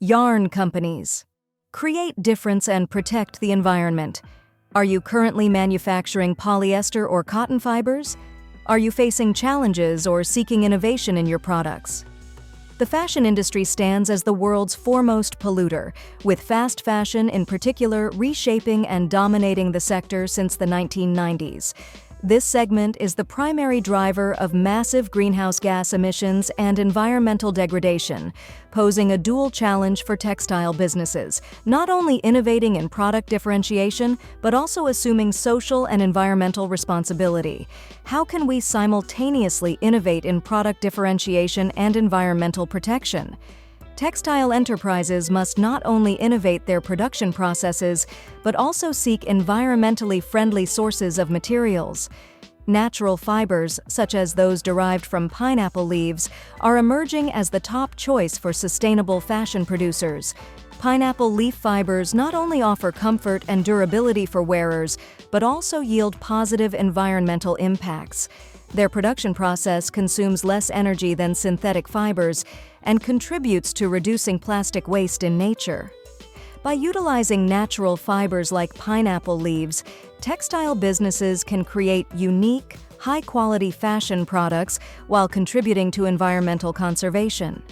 Yarn companies. Create difference and protect the environment. Are you currently manufacturing polyester or cotton fibers? Are you facing challenges or seeking innovation in your products? The fashion industry stands as the world's foremost polluter, with fast fashion in particular reshaping and dominating the sector since the 1990s. This segment is the primary driver of massive greenhouse gas emissions and environmental degradation, posing a dual challenge for textile businesses, not only innovating in product differentiation, but also assuming social and environmental responsibility. How can we simultaneously innovate in product differentiation and environmental protection? Textile enterprises must not only innovate their production processes, but also seek environmentally friendly sources of materials. Natural fibers, such as those derived from pineapple leaves, are emerging as the top choice for sustainable fashion producers. Pineapple leaf fibers not only offer comfort and durability for wearers, but also yield positive environmental impacts. Their production process consumes less energy than synthetic fibers and contributes to reducing plastic waste in nature. By utilizing natural fibers like pineapple leaves, textile businesses can create unique, high-quality fashion products while contributing to environmental conservation.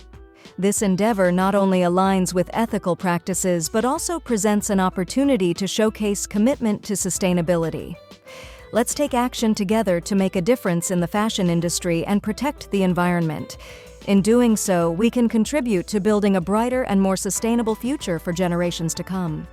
This endeavor not only aligns with ethical practices but also presents an opportunity to showcase commitment to sustainability. Let's take action together to make a difference in the fashion industry and protect the environment. In doing so, we can contribute to building a brighter and more sustainable future for generations to come.